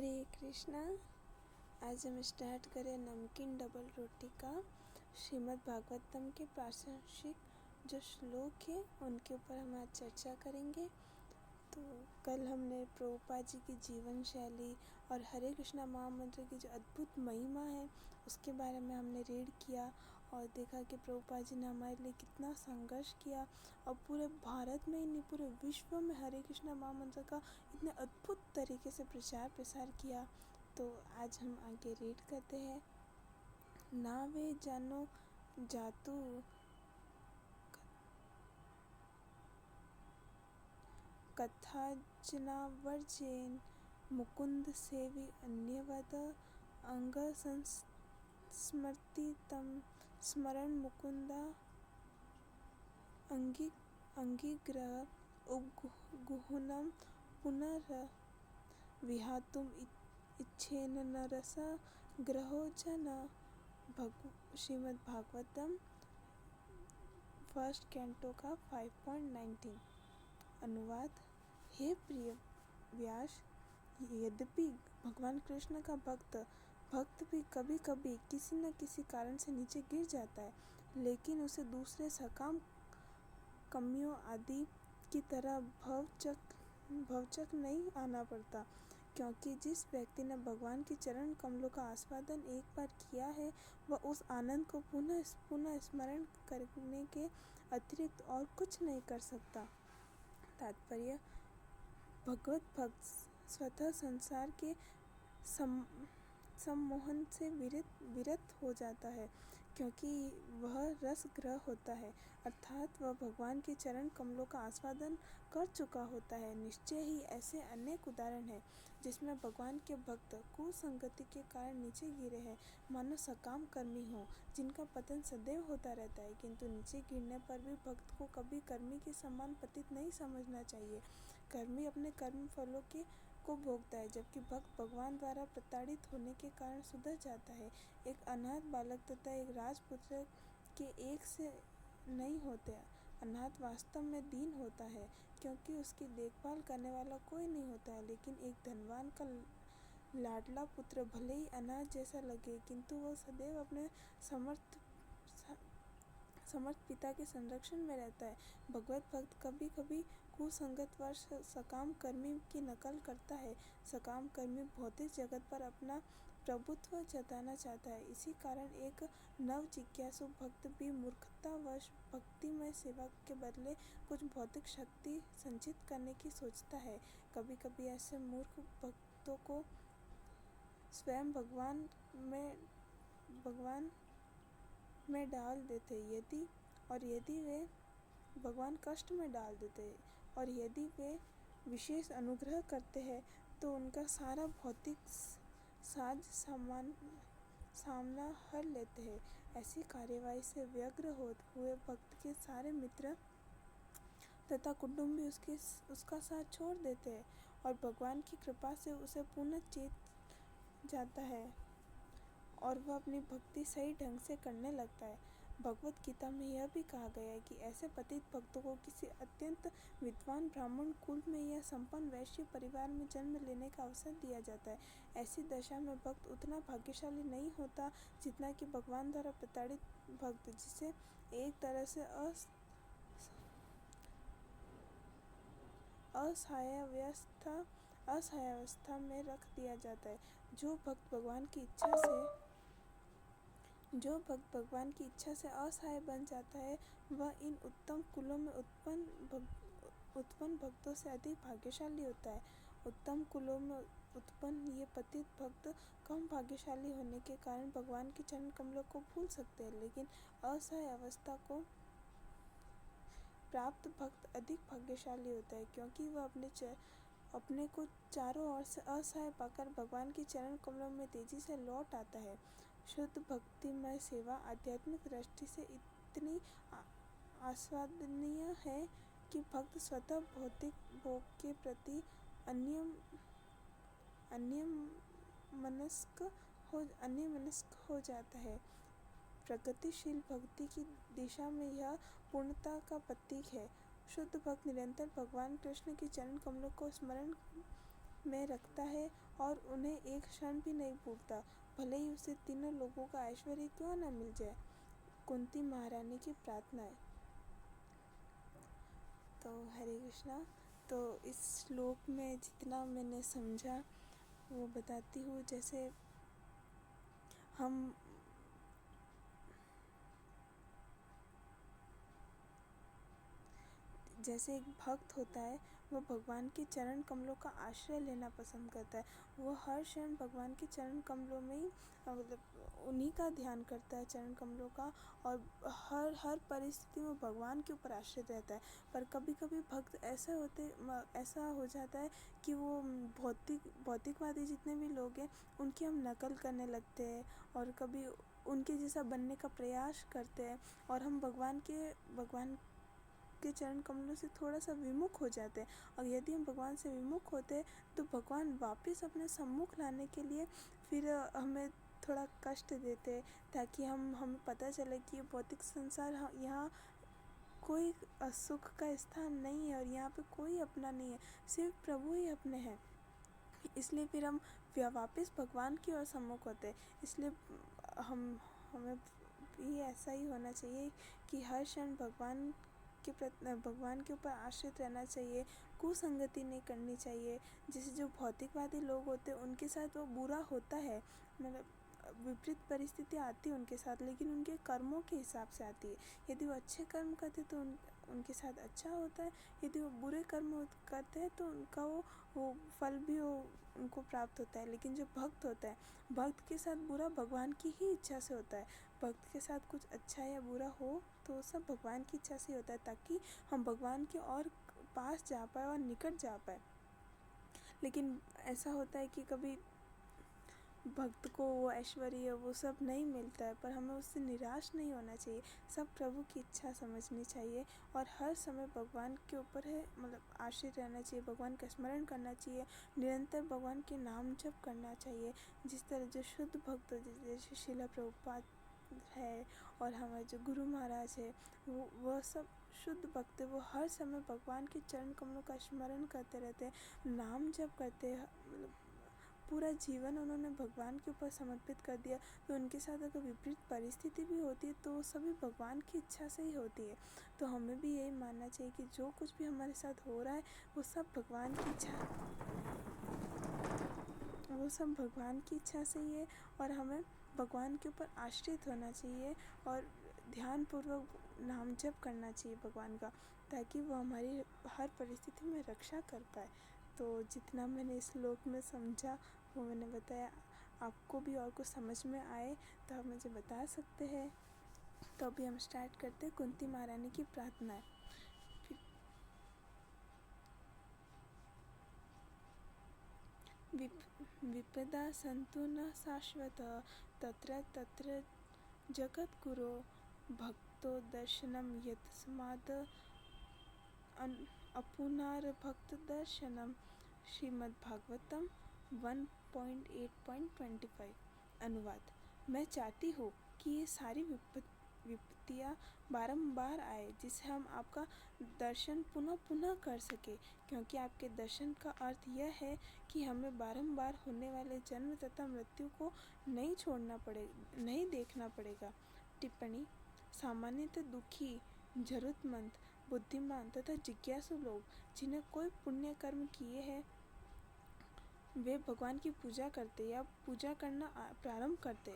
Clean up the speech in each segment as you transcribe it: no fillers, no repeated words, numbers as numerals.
हरे कृष्णा। आज हम स्टार्ट करें नमकीन डबल रोटी का श्रीमद् भागवतम के प्रासंगिक जो श्लोक है उनके ऊपर हम आज चर्चा करेंगे। तो कल हमने प्रभुपाद जी की जीवन शैली और हरे कृष्णा महामंत्र की जो अद्भुत महिमा है उसके बारे में हमने रीड किया और देखा कि प्रभुपाद जी ने हमारे लिए कितना संघर्ष किया और पूरे भारत में ही नहीं पूरे विश्व में हरे कृष्णा महामंत्र का इतने अद्भुत तरीके से प्रचार प्रसार किया। तो आज हम आगे रीड करते हैं। ना वे जानो जातु कथाजनावर्जेन मुकुंद सेवी अन्यवद अंग संस्मृति तम स्मरण मुकुंदा अंगीग्रह उपगुहनम पुनर्विहातुम इच्छेन नरस ग्रहो जन। श्रीमद् भागवतम फर्स्ट कैंटो का 5.19। अनुवाद। हे प्रिय व्यास, यद्यपि भगवान कृष्ण का भक्त भी कभी कभी किसी न किसी कारण से नीचे गिर जाता है, लेकिन उसे दूसरे सकाम कमियों आदि की तरह भवचक नहीं आना पड़ता, क्योंकि जिस व्यक्ति ने भगवान के चरण कमलों का आस्वादन एक बार किया है वह उस आनंद को पुनः स्मरण करने के अतिरिक्त और कुछ नहीं कर सकता। तात्पर्य: भगवत भक्त स्वतः संसार के सम्मोहन से विरत हो जाता है, क्योंकि वह रस ग्रह होता है, अर्थात वह भगवान के चरण कमलों का आस्वादन कर चुका होता है। निश्चय ही ऐसे अनेक उदाहरण हैं जिसमें भगवान के भक्त कुसंगति के कारण नीचे गिरे हैं, मानो सकाम कर्मी हो जिनका पतन सदैव होता रहता है, किंतु नीचे गिरने पर भी भक्त को कभी कर्मी के समान पतित नहीं समझना चाहिए। कर्मी अपने कर्म फलों को भोगता है, जबकि भक्त भगवान द्वारा प्रताड़ित होने के कारण सुधर जाता है। एक अनाथ बालक तथा एक राजपुत्र के एक से नहीं होते। अनाथ वास्तव में दीन होता है, क्योंकि उसकी देखभाल करने वाला कोई नहीं होता है, लेकिन एक धनवान का लाडला पुत्र भले ही अनाथ जैसा लगे, किंतु वह सदैव अपने समर्थ पिता के संरक्षण में रहता है। भगवत भक्त कभी कभी कुसंगत वर्ष सकाम कर्मी की नकल करता है। सकाम कर्मी भौतिक जगत पर अपना प्रभुत्व जताना चाहता है, इसी कारण एक नव जिज्ञासु भक्त भी मूर्खतावश भक्तिमय सेवा के बदले कुछ भौतिक शक्ति संचित करने की सोचता है। कभी कभी ऐसे मूर्ख भक्तों को स्वयं भगवान में डाल देते, यदि वे भगवान कष्ट में डाल देते, और यदि वे विशेष अनुग्रह करते हैं तो उनका सारा भौतिक साज सामना हर लेते हैं। ऐसी कार्यवाही से व्यग्र हुए भक्त के सारे मित्र तथा कुटुंबी उसका साथ छोड़ देते हैं और भगवान की कृपा से उसे पुनः चेत जाता है और वह अपनी भक्ति सही ढंग से करने लगता है। भगवत गीता में यह भी कहा गया है कि ऐसे पतित भक्तों को किसी अत्यंत विद्वान ब्राह्मण कुल में या संपन्न वैश्य परिवार में जन्म लेने का अवसर दिया जाता है। ऐसी दशा में भक्त उतना भाग्यशाली नहीं होता जितना कि भगवान द्वारा प्रताड़ित भक्त, जिसे एक तरह से असहायावस्था में रख दिया जाता है। जो भक्त भगवान की इच्छा से असहाय बन जाता है, वह इन उत्तम कुलों में उत्पन्न भक्तों से अधिक भाग्यशाली होता है। उत्तम कुलों में उत्पन्न ये पतित भक्त कम भाग्यशाली होने के कारण भगवान के चरण कमलों को भूल सकते हैं, लेकिन असहाय अवस्था को प्राप्त भक्त अधिक भाग्यशाली होता है, क्योंकि वह अपने को चारों ओर से असहाय पाकर भगवान के चरण कमलों में तेजी से लौट आता है। शुद्ध भक्तिमय सेवा आध्यात्मिक दृष्टि से इतनी आस्वादनीय है कि भक्त स्वतः भौतिक भोग के प्रति अन्यमनस्क हो जाता है। प्रगतिशील भक्ति की दिशा में यह पूर्णता का प्रतीक है। शुद्ध भक्त निरंतर भगवान कृष्ण के चरण कमलों को स्मरण में रखता है और उन्हें एक क्षण भी नहीं भूलता, भले ही उसे तीनों लोगों का ऐश्वर्य क्यों न मिल जाए। कुंती महारानी की प्रार्थना है। तो हरे कृष्णा। तो इस श्लोक में जितना मैंने समझा वो बताती हूँ। जैसे हम जैसे एक भक्त होता है वह भगवान के चरण कमलों का आश्रय लेना पसंद करता है। वो हर क्षण भगवान के चरण कमलों में ही मतलब उन्हीं का ध्यान करता है, चरण कमलों का, और हर हर परिस्थिति में भगवान के ऊपर आश्रित रहता है। पर कभी कभी भक्त ऐसा हो जाता है कि वो भौतिकवादी जितने भी लोग हैं उनकी हम नकल करने लगते हैं और कभी उनके जैसा बनने का प्रयास करते हैं और हम भगवान के चरण कमलों से थोड़ा सा विमुख हो जाते हैं। और यदि हम भगवान से विमुख होते हैं तो भगवान वापस अपने सम्मुख लाने के लिए फिर हमें थोड़ा कष्ट देते हैं, ताकि हमें पता चले कि ये भौतिक संसार यहाँ कोई सुख का स्थान नहीं है और यहाँ पे कोई अपना नहीं है, सिर्फ प्रभु ही अपने हैं। इसलिए फिर हम वापस भगवान की ओर सम्मुख होते हैं। इसलिए हमें भी ऐसा ही होना चाहिए कि हर क्षण भगवान के ऊपर आश्रित रहना चाहिए, कुसंगति नहीं करनी चाहिए। जैसे जो भौतिकवादी लोग होते हैं उनके साथ वो बुरा होता है, मतलब विपरीत परिस्थिति आती है उनके साथ, लेकिन उनके कर्मों के हिसाब से आती है। यदि वो अच्छे कर्म करते तो उनके साथ अच्छा होता है, यदि वो बुरे कर्म करते हैं तो उनका वो फल भी उनको प्राप्त होता है। लेकिन जो भक्त होता है, भक्त के साथ बुरा भगवान की ही इच्छा से होता है। भक्त के साथ कुछ अच्छा या बुरा हो तो सब भगवान की इच्छा से होता है, ताकि हम भगवान के और पास जा पाए और निकट जा पाए। लेकिन ऐसा होता है कि कभी भक्त को वो ऐश्वर्य वो सब नहीं मिलता है, पर हमें उससे निराश नहीं होना चाहिए। सब प्रभु की इच्छा समझनी चाहिए और हर समय भगवान के ऊपर है मतलब आश्रित रहना चाहिए, भगवान का स्मरण करना चाहिए, निरंतर भगवान के नाम जप करना चाहिए। जिस तरह जो शुद्ध भक्त जैसे शिला प्रभुपाद है और हमारे जो गुरु महाराज है वो सब शुद्ध भक्त है। वो हर समय भगवान के चरण कमलों का स्मरण करते रहते हैं, नाम जप करते हैं, मतलब पूरा जीवन उन्होंने भगवान के ऊपर समर्पित कर दिया। तो उनके साथ अगर विपरीत परिस्थिति भी होती है तो वो सभी भगवान की इच्छा से ही होती है। तो हमें भी यही मानना चाहिए कि जो कुछ भी हमारे साथ हो रहा है वो सब भगवान की इच्छा से ही है और हमें भगवान के ऊपर आश्रित होना चाहिए और ध्यानपूर्वक नाम जप करना चाहिए भगवान का, ताकि वो हमारी हर परिस्थिति में रक्षा कर पाए। तो जितना मैंने इस श्लोक में समझा वो मैंने बताया। आपको भी और कुछ समझ में आए तो आप मुझे बता सकते हैं। तो अभी हम स्टार्ट करते हैं कुंती महारानी की प्रार्थना। विपदा संतु न शाश्वत तत्र तत्र जगद्गुरो भक्तो दर्शनम यत्स्माद् अपुनर्भक्त दर्शनम। श्रीमद्भागवतम 1.8.25 अनुवाद। मैं चाहती हूँ कि ये सारी विपत्तियाँ बारंबार आए जिससे हम आपका दर्शन पुनः पुनः कर सके, क्योंकि आपके दर्शन का अर्थ यह है कि हमें बारंबार होने वाले जन्म तथा मृत्यु को नहीं देखना पड़ेगा। टिप्पणी। सामान्यतः दुखी, जरूरतमंद, बुद्धिमान तथा जिज्ञासु लोग जिन्हें कोई पुण्य कर्म किए हैं वे भगवान की पूजा करते या पूजा करना प्रारंभ करते।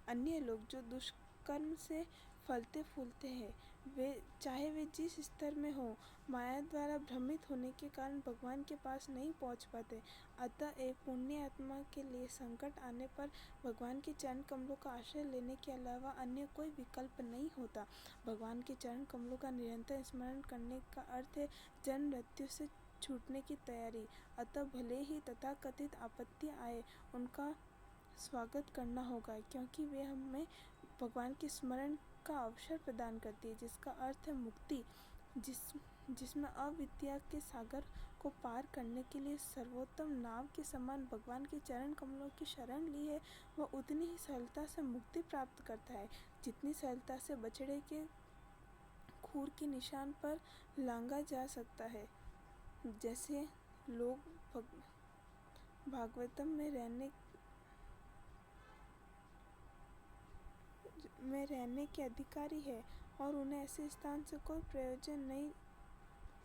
अन्य लोग जो दुष्कर्म से फलते फूलते हैं चाहे वे जिस स्तर में हो, माया द्वारा भ्रमित होने के कारण भगवान के पास नहीं पहुंच पाते। अतः एक पुण्य आत्मा के लिए संकट आने पर भगवान के चरण कमलों का आश्रय लेने के अलावा अन्य कोई विकल्प नहीं होता। भगवान के चरण कमलों का निरंतर स्मरण करने का अर्थ है जन्म मृत्यु से छूटने की तैयारी। अतः भले ही तथाकथित आपत्ति आए उनका स्वागत करना होगा, क्योंकि वे हमें भगवान के स्मरण का अवसर प्रदान करती है, जिसका अर्थ है मुक्ति। जिसमें अविद्या के सागर को पार करने के लिए सर्वोत्तम नाव के समान भगवान के चरण कमलों की शरण ली है, वह उतनी ही सरलता से मुक्ति प्राप्त करता है जितनी सरलता से बछड़े के खूर के निशान पर लांघा जा सकता है। जैसे लोग भागवतम में रहने के अधिकारी है और उन्हें ऐसे स्थान से कोई प्रयोजन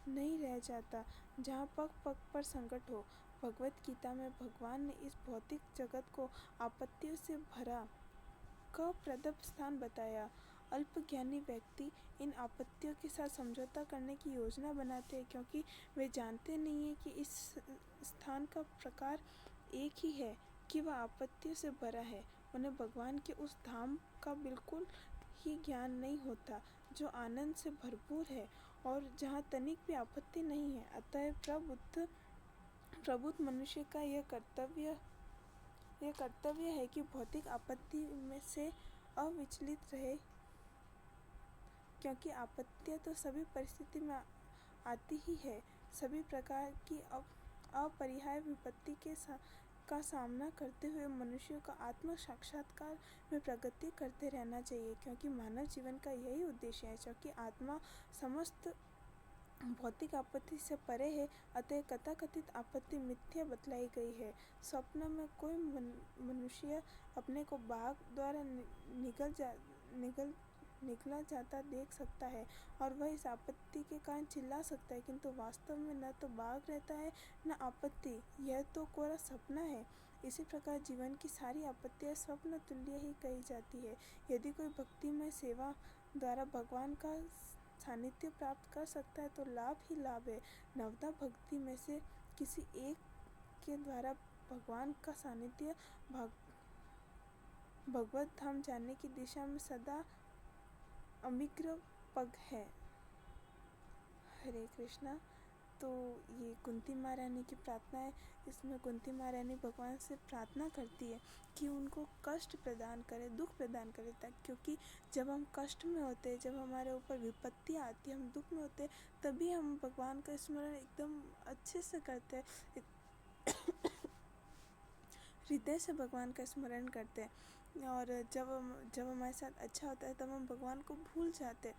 नहीं रह जाता जहाँ पग पग पर संकट हो। भगवत गीता में भगवान ने इस भौतिक जगत को आपत्तियों से भरा प्रदप स्थान बताया। अल्पज्ञानी व्यक्ति इन आपत्तियों के साथ समझौता करने की योजना बनाते हैं क्योंकि वे जानते नहीं हैं कि इस स्थान का प्रकार एक ही है कि वह आपत्तियों से भरा है। उन्हें भगवान के उस धाम का बिल्कुल ही ज्ञान नहीं होता जो आनंद से भरपूर है और जहाँ तनिक भी आपत्ति नहीं है। अतः प्रबुद्ध मनुष्य का यह कर्तव्य है कि भौतिक आपत्ति में से अविचलित रहे, क्योंकि आपत्तियाँ तो सभी परिस्थिति में आती ही है। सभी प्रकार की अपरिहार्य विपत्ति का सामना करते हुए मनुष्यों का आत्म साक्षात्कार में प्रगति करते रहना चाहिए, क्योंकि मानव जीवन का यही उद्देश्य है। क्योंकि आत्मा समस्त भौतिक आपत्ति से परे है, अतः कथाकथित आपत्ति मिथ्या बतलाई गई है। स्वप्न में कोई मनुष्य अपने को बाघ द्वारा निगला जाता देख सकता है और वह इस आपत्ति के कारण चिल्ला सकता है, किंतु वास्तव में न तो बाघ रहता है न आपत्ति, यह तो कोरा सपना है। इसी प्रकार जीवन की सारी आपत्तियां स्वप्न तुल्य ही कही जाती है। यदि कोई भक्तिमय सेवा द्वारा भगवान का सानिध्य प्राप्त कर सकता है तो लाभ ही लाभ है। नवदा भक्ति में से किसी एक के द्वारा भगवान का सानिध्य भगवत धाम जाने की दिशा में सदा अमिग्र पग है। हरे कृष्णा। तो ये कुंती महारानी की प्रार्थना है। इसमें कुंती महारानी भगवान से प्रार्थना करती है कि उनको कष्ट प्रदान करे, दुख प्रदान करे, क्योंकि जब हम कष्ट में होते हैं, जब हमारे ऊपर विपत्ति आती है, हम दुख में होते हैं, तभी हम भगवान का स्मरण एकदम अच्छे से करते हैं, हृदय से भगवान का स्मरण करते हैं। और जब हमारे साथ अच्छा होता है तब हम भगवान को भूल जाते हैं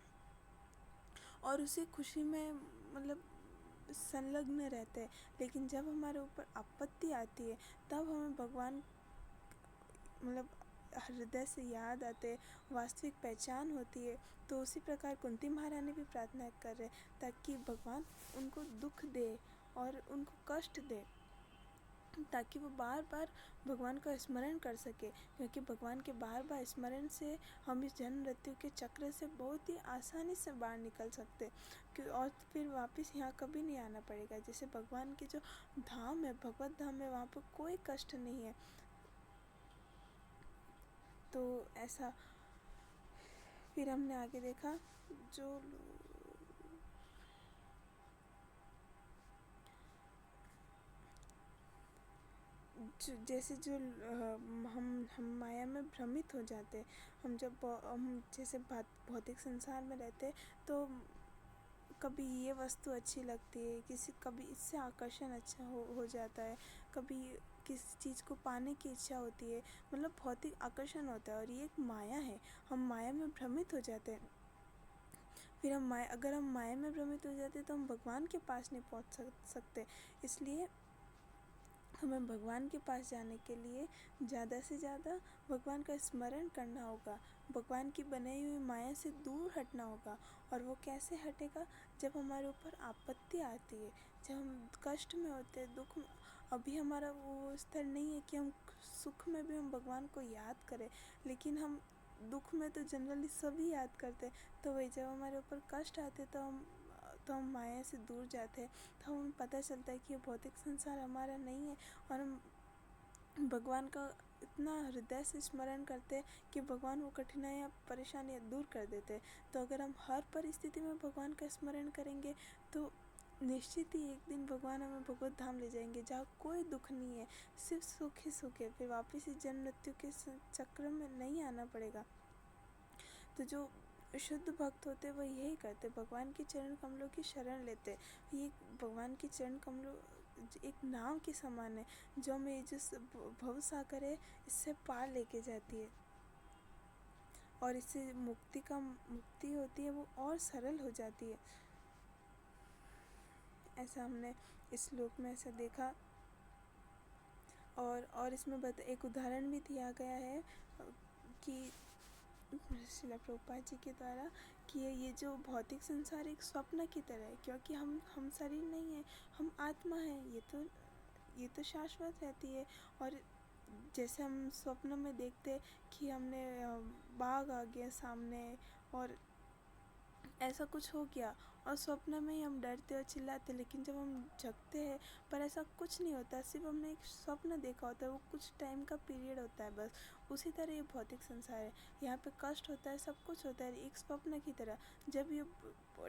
और उसी खुशी में मतलब संलग्न रहते हैं। लेकिन जब हमारे ऊपर आपत्ति आती है तब हमें भगवान मतलब हृदय से याद आते, वास्तविक पहचान होती है। तो उसी प्रकार कुंती महारानी भी प्रार्थना कर रहे ताकि भगवान उनको दुख दे और उनको कष्ट दे, ताकि वो बार बार भगवान का स्मरण कर सके, क्योंकि भगवान के बार बार स्मरण से हम इस जन्म मृत्यु के चक्र से बहुत ही आसानी से बाहर निकल सकते और फिर वापस यहाँ कभी नहीं आना पड़ेगा। जैसे भगवान के जो धाम है, भगवत धाम है, वहाँ पर कोई कष्ट नहीं है। तो ऐसा फिर हमने आगे देखा जो जैसे जो हम माया में भ्रमित हो जाते हैं। हम जैसे भौतिक संसार में रहते तो कभी ये वस्तु अच्छी लगती है, कभी इससे आकर्षण अच्छा हो जाता है, कभी किसी चीज़ को पाने की इच्छा होती है, मतलब भौतिक आकर्षण होता है और ये एक माया है। हम माया में भ्रमित हो जाते हैं। फिर अगर हम माया में भ्रमित हो जाते तो हम भगवान के पास नहीं पहुंच सकते। इसलिए हमें भगवान के पास जाने के लिए ज़्यादा से ज़्यादा भगवान का स्मरण करना होगा, भगवान की बनाई हुई माया से दूर हटना होगा। और वो कैसे हटेगा? जब हमारे ऊपर आपत्ति आती है, जब हम कष्ट में होते हैं, दुख में। अभी हमारा वो स्तर नहीं है कि हम सुख में भी हम भगवान को याद करें, लेकिन हम दुख में तो जनरली सभी याद करते हैं। तो वही जब हमारे ऊपर कष्ट आते तो हम माया से दूर जाते हैं, तो हमें पता चलता है कि ये भौतिक संसार हमारा नहीं है और हम भगवान का इतना हृदय से स्मरण करते हैं कि भगवान वो कठिनाइयाँ परेशानियाँ दूर कर देते हैं। तो अगर हम हर परिस्थिति में भगवान का स्मरण करेंगे तो निश्चित ही एक दिन भगवान हमें भगवत धाम ले जाएंगे जहाँ कोई दुख नहीं है, सिर्फ सुख ही सुख है। फिर वापस इस जन्म मृत्यु के चक्र में नहीं आना पड़ेगा। तो जो शुद्ध भक्त होते वो यही करते, भगवान के चरण कमलों की शरण लेते। ये भगवान के चरण कमलों एक नाव के समान है जो हमें जिस भव सागर है इससे पार लेके जाती है और इससे मुक्ति होती है वो और सरल हो जाती है। ऐसा हमने इस श्लोक में ऐसा देखा। और इसमें एक उदाहरण भी दिया गया है कि श्रील प्रभुपाद जी के द्वारा कि ये जो भौतिक संसार एक स्वप्न की तरह है, क्योंकि हम शरीर नहीं है, हम आत्मा है। ये तो शाश्वत रहती है। और जैसे हम स्वप्न में देखते कि हमने बाघ आ गया सामने और ऐसा कुछ हो गया, और स्वप्न में ही हम डरते और चिल्लाते, लेकिन जब हम जगते हैं पर ऐसा कुछ नहीं होता, सिर्फ हमने एक स्वप्न देखा होता है, वो कुछ टाइम का पीरियड होता है बस। उसी तरह ये भौतिक संसार है, यहाँ पे कष्ट होता है, सब कुछ होता है एक स्वप्न की तरह। जब ये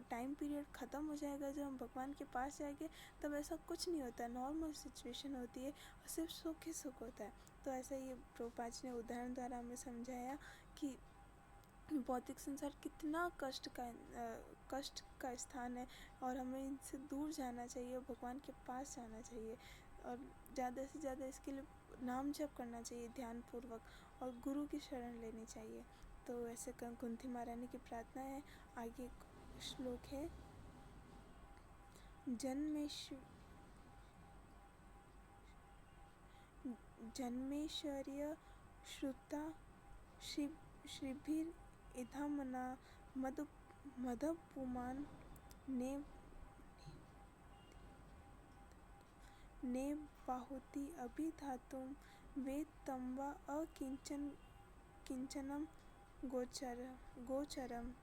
टाइम पीरियड ख़त्म हो जाएगा, जब हम भगवान के पास जाएंगे, तब ऐसा कुछ नहीं होता, नॉर्मल सिचुएशन होती है और सिर्फ सुख ही सुख होता है। तो ऐसा ये प्रभुपाद जी ने उदाहरण द्वारा हमें समझाया कि भौतिक संसार कितना कष्ट का स्थान है, और हमें इनसे दूर जाना चाहिए, भगवान के पास जाना चाहिए, और ज़्यादा से ज़्यादा इसके लिए नाम जप करना चाहिए ध्यानपूर्वक, और गुरु की शरण लेनी चाहिए। तो ऐसे कुंती महारानी की प्रार्थना है। आगे श्लोक है, जन्मेश्वर्य श्रुता श्रीभिर इधामना मदपुमान ने बाहुति अभिधातुं वेद तं वा किंचनम गोचरम।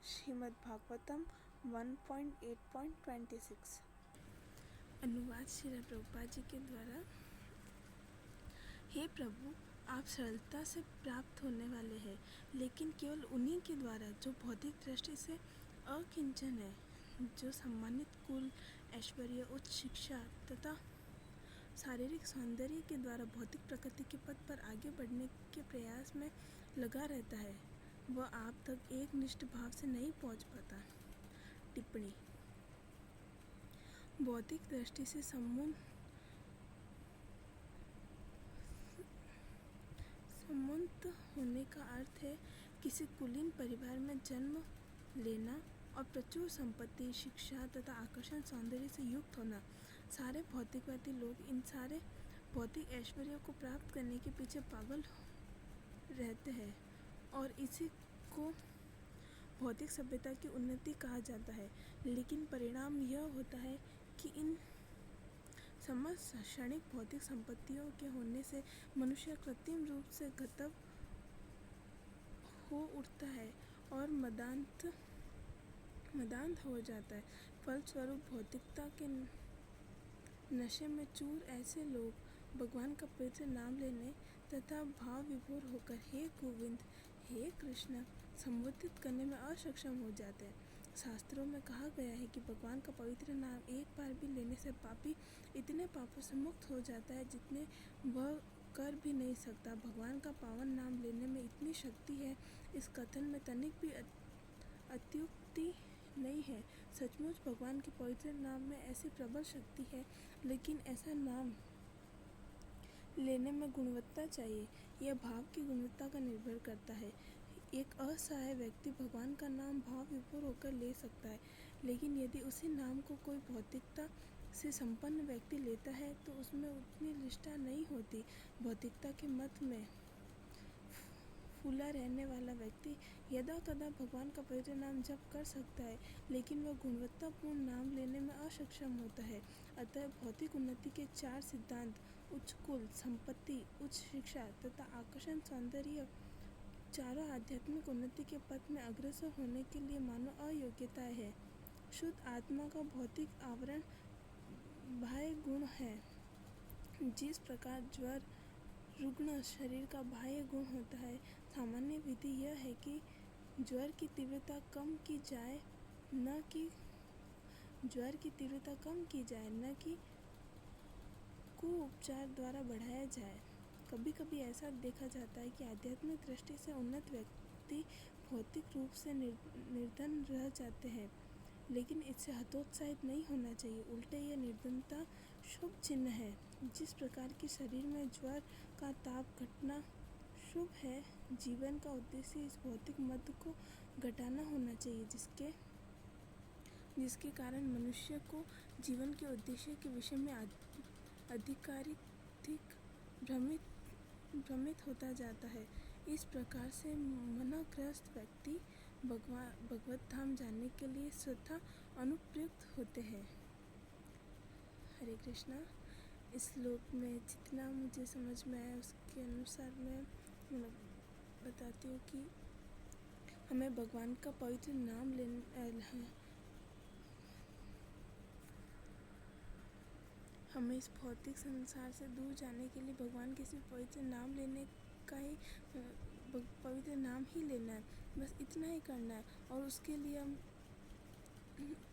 श्रीमद्भागवतम 1.8.26। अनुवाद श्रील प्रभुपाद जी के द्वारा। हे प्रभु, आप सरलता से प्राप्त होने वाले हैं, लेकिन केवल उन्हीं के द्वारा जो भौतिक दृष्टि से अकिंचन है, जो सम्मानित कुल, ऐश्वर्य, उच्च शिक्षा तथा शारीरिक सौंदर्य के द्वारा भौतिक प्रकृति के पथ पर आगे बढ़ने के प्रयास में लगा रहता है, वह आप तक एक निष्ठ भाव से नहीं पहुंच पाता। टिप्पणी। भौतिक दृष्टि से सम्मुख होने का अर्थ है किसी कुलीन परिवार में जन्म लेना और प्रचुर संपत्ति, शिक्षा तथा आकर्षण सौंदर्य से युक्त होना। सारे भौतिकवादी लोग इन सारे भौतिक ऐश्वर्य को प्राप्त करने के पीछे पागल रहते हैं, और इसी को भौतिक सभ्यता की उन्नति कहा जाता है। लेकिन परिणाम यह होता है कि इन समस्त क्षणिक भौतिक संपत्तियों के होने से मनुष्य कृत्रिम रूप से गतव हो उठता है और मदांत हो जाता है। फलस्वरूप भौतिकता के नशे में चूर ऐसे लोग भगवान का पवित्र नाम लेने तथा भाव विभोर होकर हे गोविंद, हे कृष्ण संबोधित करने में असक्षम हो जाते हैं। शास्त्रों में कहा गया है कि भगवान का पवित्र नाम एक बार भी लेने से पापी इतने पापों से मुक्त हो जाता है जितने वह कर भी नहीं सकता। भगवान का पावन नाम लेने में इतनी शक्ति है, इस कथन में तनिक भी अत्युक्ति नहीं है। सचमुच भगवान के पवित्र नाम में ऐसी प्रबल शक्ति है, लेकिन ऐसा नाम लेने में गुणवत्ता चाहिए। यह भाव की गुणवत्ता का निर्भर करता है। एक असहाय व्यक्ति भगवान का नाम भाव विभोर होकर ले सकता है, लेकिन यदि उसी नाम को कोई भौतिकता से संपन्न व्यक्ति लेता है तो उसमें उतनी निष्ठा नहीं होती। भौतिकता के मत में फूला रहने वाला व्यक्ति यदा कदा भगवान का पवित्र नाम जप कर सकता है, लेकिन वह गुणवत्तापूर्ण नाम लेने में अक्षम होता है। अतः भौतिक उन्नति के 4 सिद्धांत, उच्च कुल, संपत्ति, उच्च शिक्षा तथा आकर्षण सौंदर्य, चारों आध्यात्मिक उन्नति के पथ में अग्रसर होने के लिए मानव अयोग्यताएं है। शुद्ध आत्मा का भौतिक आवरण बाह्य गुण है। जिस प्रकार ज्वर रुग्ण शरीर का बाह्य गुण होता है, सामान्य विधि यह है कि ज्वर की तीव्रता कम की जाए, न कि कुउपचार द्वारा बढ़ाया जाए। कभी कभी ऐसा देखा जाता है कि आध्यात्मिक दृष्टि से उन्नत व्यक्ति भौतिक रूप से निर्धन रह जाते हैं, लेकिन इससे हतोत्साहित नहीं होना चाहिए। उल्टे यह निर्धनता शुभ चिन्ह है। जिस प्रकार की शरीर में ज्वर का ताप घटना शुभ है, जीवन का उद्देश्य इस भौतिक मद को घटाना होना चाहिए, जिसके जिसके कारण मनुष्य को जीवन के उद्देश्य के विषय में अधिक भ्रमित होता जाता है। इस प्रकार से मनोग्रस्त व्यक्ति भगवत धाम जाने के लिए स्वतः अनुप्रयुक्त होते हैं। हरे कृष्णा। इस श्लोक में जितना मुझे समझ में आया उसके अनुसार मैं बताती हूँ कि हमें भगवान का पवित्र नाम हमें इस भौतिक संसार से दूर जाने के लिए भगवान के सिर्फ पवित्र नाम लेने का ही पवित्र नाम ही लेना है, बस इतना ही करना है। और उसके लिए हम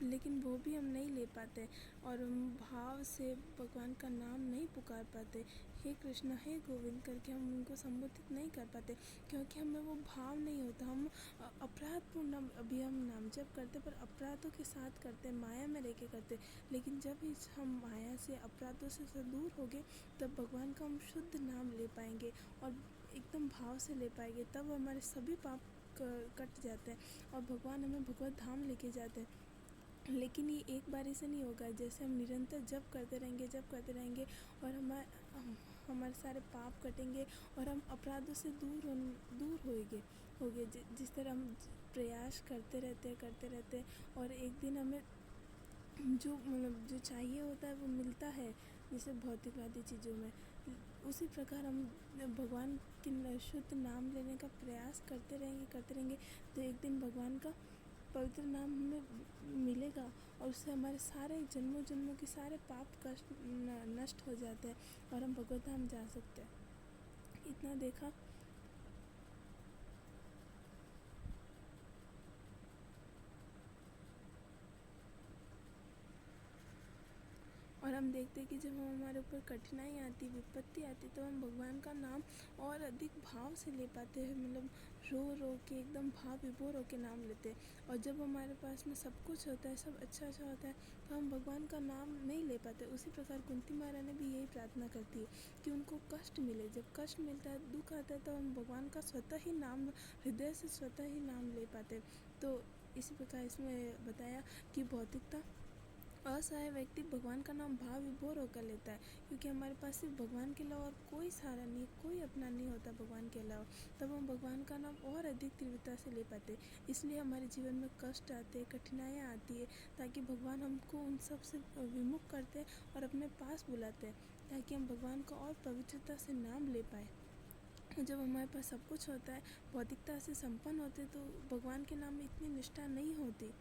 लेकिन वो भी हम नहीं ले पाते और हम भाव से भगवान का नाम नहीं पुकार पाते। हे कृष्ण, हे गोविंद करके हम उनको संबोधित नहीं कर पाते, क्योंकि हमें वो भाव नहीं होता। हम अपराधपूर्ण अभी हम नाम जप करते पर अपराधों के साथ करते, माया में रह के करते। लेकिन जब हम माया से अपराधों से दूर हो गए तब भगवान का हम शुद्ध नाम ले पाएंगे और एकदम भाव से ले पाएंगे। तब हमारे सभी पाप कट जाते हैं और भगवान हमें भगवत धाम लेके जाते हैं। लेकिन ये एक बारी से नहीं होगा। जैसे हम निरंतर जप करते रहेंगे और हमारे सारे पाप कटेंगे और हम अपराधों से दूर होंगे। जिस तरह हम प्रयास करते रहते और एक दिन हमें जो चाहिए होता है वो मिलता है, जैसे भौतिकवादी चीज़ों में। उसी प्रकार हम भगवान के शुद्ध नाम लेने का प्रयास करते रहेंगे तो एक दिन भगवान का पवित्र नाम हमें मिलेगा और उससे हमारे सारे जन्मों के सारे पाप कष्ट नष्ट हो जाते हैं और हम भगवत धाम जा सकते हैं। इतना देखा। और हम देखते हैं कि जब हमारे ऊपर कठिनाई आती, विपत्ति आती, तो हम भगवान का नाम और अधिक भाव से ले पाते हैं। मतलब रो के एकदम भाव विभोर होकर नाम लेते हैं। और जब हमारे पास में सब कुछ होता है, सब अच्छा होता है, तो हम भगवान का नाम नहीं ले पाते। उसी प्रकार कुंती महारानी भी यही प्रार्थना करती है कि उनको कष्ट मिले। जब कष्ट मिलता है, दुख आता है, तो हम भगवान का स्वतः ही नाम, हृदय से स्वतः ही नाम ले पाते। तो इसी प्रकार इसमें बताया कि भौतिकता असहाय व्यक्ति भगवान का नाम भाव विभोर होकर लेता है, क्योंकि हमारे पास सिर्फ भगवान के अलावा और कोई सहारा नहीं, कोई अपना नहीं होता भगवान के अलावा। तब हम भगवान का नाम और अधिक तीव्रता से ले पाते। इसलिए हमारे जीवन में कष्ट आते, कठिनाइयाँ आती है, ताकि भगवान हमको उन सब से विमुख करते और अपने पास बुलाते हैं, ताकि हम भगवान का और पवित्रता से नाम ले पाए। जब हमारे पास सब कुछ होता है, भौतिकता से संपन्न होते, तो भगवान के नाम में इतनी निष्ठा नहीं होती।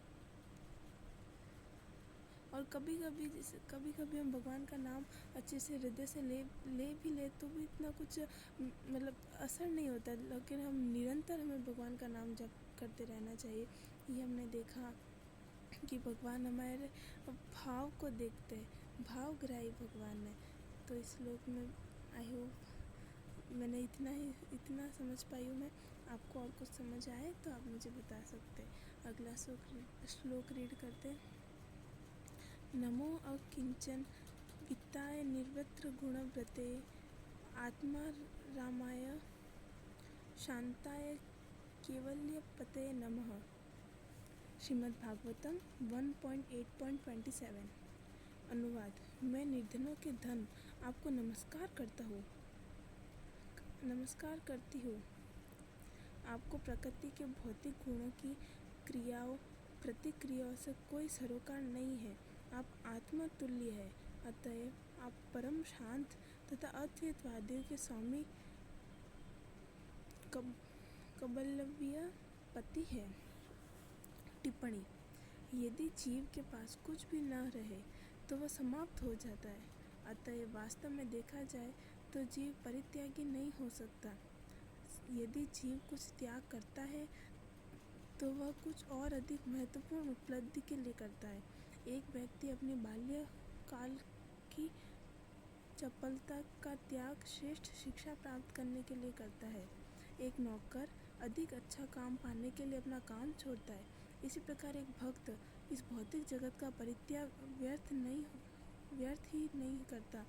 और कभी कभी हम भगवान का नाम अच्छे से हृदय से ले तो भी इतना कुछ मतलब असर नहीं होता। लेकिन हमें भगवान का नाम जप करते रहना चाहिए। ये हमने देखा कि भगवान हमारे भाव को देखते हैं, भावग्राही भगवान है। तो इस श्लोक में आई होप मैंने इतना समझ पाई हूँ। मैं आपको और कुछ समझ आए तो आप मुझे बता सकते हैं। अगला श्लोक रीड करते हैं। नमो अकिंचन वित्ताय निर्वत्र गुणव्रते आत्मा रामाय शांताय केवल्यपते नमः। श्रीमद् भागवतम 1.8.27। अनुवाद। मैं निर्धनों के धन आपको नमस्कार करती हूँ। आपको प्रकृति के भौतिक गुणों की प्रतिक्रियाओं से कोई सरोकार नहीं है। आप आत्मा तुल्य है, अतएव आप परम शांत तथा अद्वैतवादियों के स्वामी कबलव्य पति है। टिप्पणी। यदि जीव के पास कुछ भी न रहे तो वह समाप्त हो जाता है, अतएव वास्तव में देखा जाए तो जीव परित्यागी नहीं हो सकता। यदि जीव कुछ त्याग करता है तो वह कुछ और अधिक महत्वपूर्ण उपलब्धि के लिए करता है। एक व्यक्ति अपने बाल्यकाल की चपलता का त्याग श्रेष्ठ शिक्षा प्राप्त करने के लिए करता है। एक नौकर अधिक अच्छा काम पाने के लिए अपना काम छोड़ता है। इसी प्रकार एक भक्त इस भौतिक जगत का परित्याग व्यर्थ ही नहीं करता,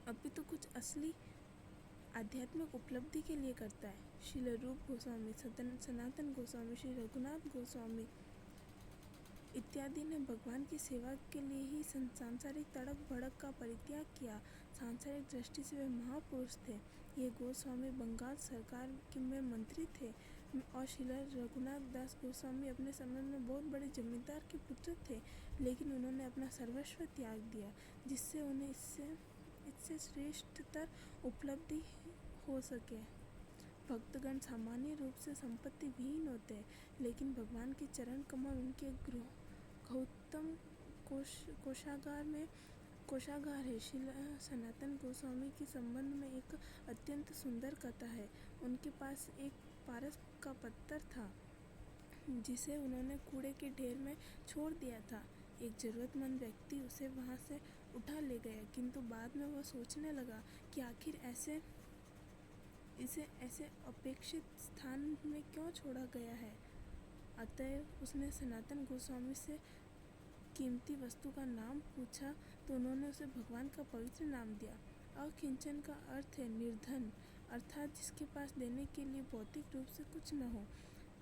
अभी तो कुछ असली आध्यात्मिक उपलब्धि के लिए करता है। श्रील रूप गोस्वामी, सनातन गोस्वामी, श्री रघुनाथ गोस्वामी इत्यादि ने भगवान की सेवा के लिए ही सांसारिक तड़क भड़क का परित्याग किया। सांसारिक दृष्टि से वे महापुरुष थे। ये गोस्वामी बंगाल सरकार में मंत्री थे और श्रील रघुनाथ दास गोस्वामी अपने समय में बहुत बड़े जमींदार के पुत्र थे, लेकिन उन्होंने अपना सर्वस्व त्याग दिया, जिससे उन्हें इससे श्रेष्ठतर उपलब्धि हो सके। भक्तगण सामान्य रूप से संपत्ति विहीन होते हैं, लेकिन भगवान के चरण कमल उनके गौतम कोषागार है। श्रील सनातन गोस्वामी के संबंध में एक अत्यंत सुंदर कथा है। उनके पास एक पारस का पत्थर था, जिसे उन्होंने कूड़े के ढेर में छोड़ दिया था। एक जरूरतमंद व्यक्ति उसे वहां से उठा ले गया, किंतु बाद में वह सोचने लगा कि आखिर इसे ऐसे अपेक्षित स्थान में क्यों छोड़ा गया है। अतएव उसने सनातन गोस्वामी से कीमती वस्तु का नाम पूछा, तो उन्होंने उसे भगवान का पवित्र नाम दिया। अकिंचन का अर्थ है निर्धन, अर्थात जिसके पास देने के लिए भौतिक रूप से कुछ न हो।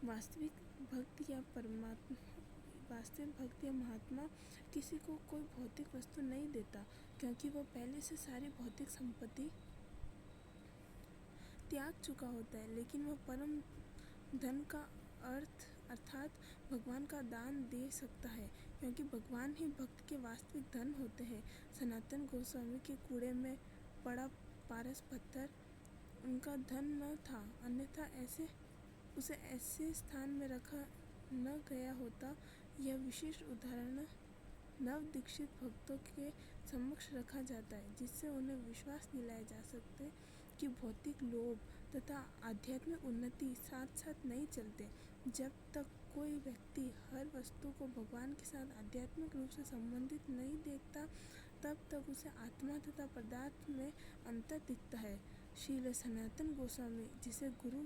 वास्तविक भक्त या महात्मा किसी को कोई भौतिक वस्तु नहीं देता, क्योंकि वह पहले से सारी भौतिक संपत्ति त्याग चुका होता है, लेकिन वह परम धन का अर्थात भगवान का दान दे सकता है, क्योंकि भगवान ही भक्त के वास्तविक धन होते हैं। सनातन गोस्वामी के कूड़े में पड़ा पारस पत्थर उनका धन न था, अन्यथा उसे ऐसे स्थान में रखा न गया होता। यह विशेष उदाहरण नव दीक्षित भक्तों के समक्ष रखा जाता है, जिससे उन्हें विश्वास दिलाया जा सकता कि भौतिक लोभ तथा आध्यात्मिक उन्नति साथ साथ नहीं चलते। जब तक कोई व्यक्ति हर वस्तु को भगवान के साथ आध्यात्मिक रूप से संबंधित नहीं देखता, तब तक उसे आत्मा तथा पदार्थ में अंतर दिखता है। श्रील सनातन गोस्वामी, जिसे गुरु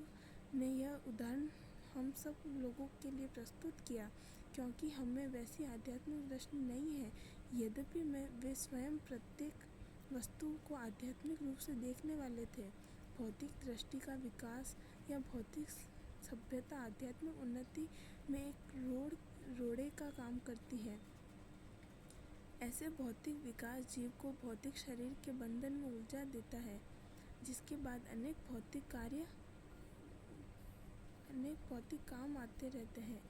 ने यह उदाहरण हम सब लोगों के लिए प्रस्तुत किया, क्योंकि हमें वैसी आध्यात्मिक दृष्टि नहीं है। यद्यपि वे स्वयं प्रत्येक वस्तु को आध्यात्मिक रूप से देखने वाले थे। भौतिक दृष्टि का विकास या भौतिक सभ्यता आध्यात्मिक उन्नति में एक रोड़े का काम करती है। ऐसे भौतिक विकास जीव को भौतिक शरीर के बंधन में उलझा देता है, जिसके बाद अनेक भौतिक काम आते रहते हैं।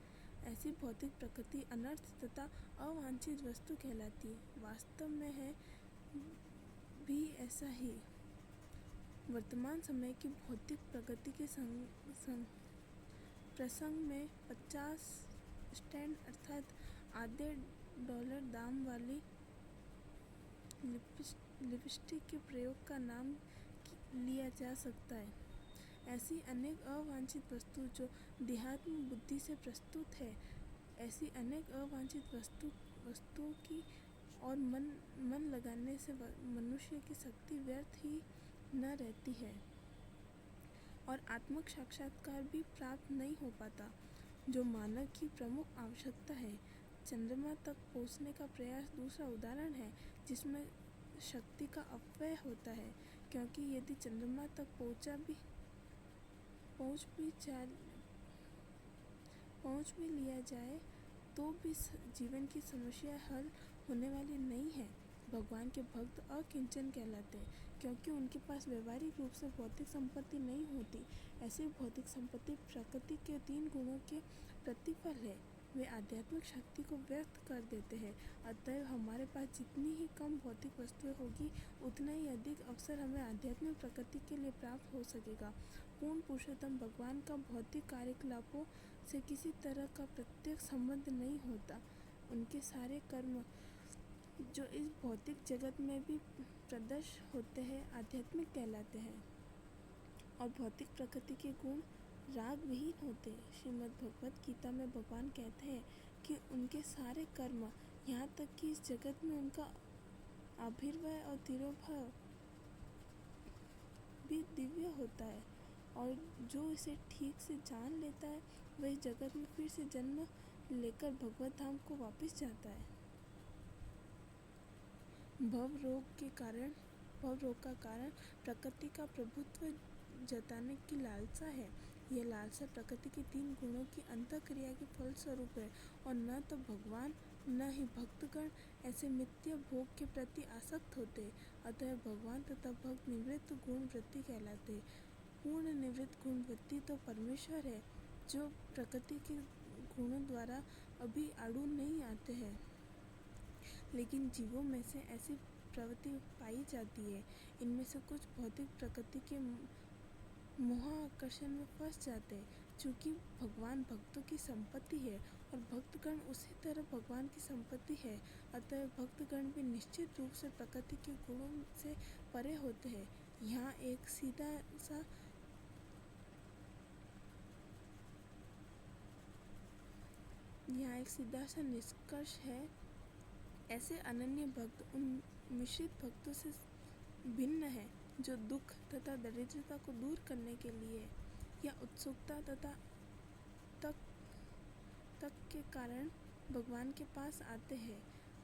ऐसी भौतिक प्रकृति अनर्थ तथा अवांछित वस्तु कहलाती है। वास्तव में है भी ऐसा ही। वर्तमान समय की भौतिक प्रगति के प्रसंग में 50 सेंट अर्थात आधे डॉलर दाम वाली लिपस्टिक के प्रयोग का नाम लिया जा सकता है। ऐसी अनेक अवांछित वस्तु जो देहात्म बुद्धि से प्रस्तुत है, ऐसी अनेक अवांछित वस्तुओं की और मन लगाने से मनुष्य की शक्ति व्यर्थ ही न रहती है और आत्मिक साक्षात्कार भी प्राप्त नहीं हो पाता, जो मानव की प्रमुख आवश्यकता है। चंद्रमा तक पहुंचने का प्रयास दूसरा उदाहरण है, जिसमें शक्ति का अपव्यय होता है, क्योंकि यदि चंद्रमा तक पहुंच भी लिया जाए तो भी जीवन की समस्या हल होने वाली नहीं है। भगवान के भक्त अकिंचन कहलाते हैं, क्योंकि उनके पास व्यवहारिक रूप से भौतिक संपत्ति नहीं होती। ऐसी भौतिक संपत्ति प्रकृति के 3 गुणों के प्रतिफल है। वे आध्यात्मिक शक्ति को व्यक्त कर देते हैं। अतएव हमारे पास जितनी ही कम भौतिक वस्तुएं होगी, उतना ही अधिक अवसर हमें आध्यात्मिक प्रगति के लिए प्राप्त हो सकेगा। पूर्ण पुरुषोत्तम भगवान का भौतिक कार्यकलापों से किसी तरह का प्रत्यक्ष संबंध नहीं होता। उनके सारे कर्म जो इस भौतिक जगत में भी प्रदर्श होते हैं, आध्यात्मिक कहलाते हैं, और भौतिक प्रकृति के गुण राग विहीन होते हैं। श्रीमद् भगवत गीता में भगवान कहते हैं कि उनके सारे कर्म, यहाँ तक कि इस जगत में उनका आविर्भाव और तिरोभाव भी दिव्य होता है, और जो इसे ठीक से जान लेता है, वह इस जगत में फिर से जन्म लेकर भगवत धाम को वापस जाता है। भव रोग का कारण प्रकृति का प्रभुत्व जताने की लालसा है। यह लालसा प्रकृति के 3 गुणों की अंतःक्रिया के फलस्वरूप है और न तो भगवान न ही भक्तगण ऐसे मिथ्या भोग के प्रति आसक्त होते। अतः भगवान तथा भक्त निवृत्त गुण वृत्ति कहलाते। पूर्ण निवृत्त गुण वृत्ति तो परमेश्वर है जो प्रकृति के गुणों द्वारा अभी आड़ू नहीं आते हैं, लेकिन जीवों में से ऐसी प्रवृत्ति पाई जाती है। इनमें से कुछ भौतिक प्रकृति के मोह आकर्षण में फंस जाते हैं। चूँकि भगवान भक्तों की संपत्ति है और भक्तगण उसी तरह भगवान की संपत्ति है, अतः भक्तगण भी निश्चित रूप से प्रकृति के गुणों से परे होते हैं। यहाँ एक सीधा सा निष्कर्ष है। ऐसे अनन्य भक्त उन मिश्रित भक्तों से भिन्न है जो दुख तथा दरिद्रता को दूर करने के लिए या उत्सुकता तथा तक के कारण भगवान के पास आते हैं।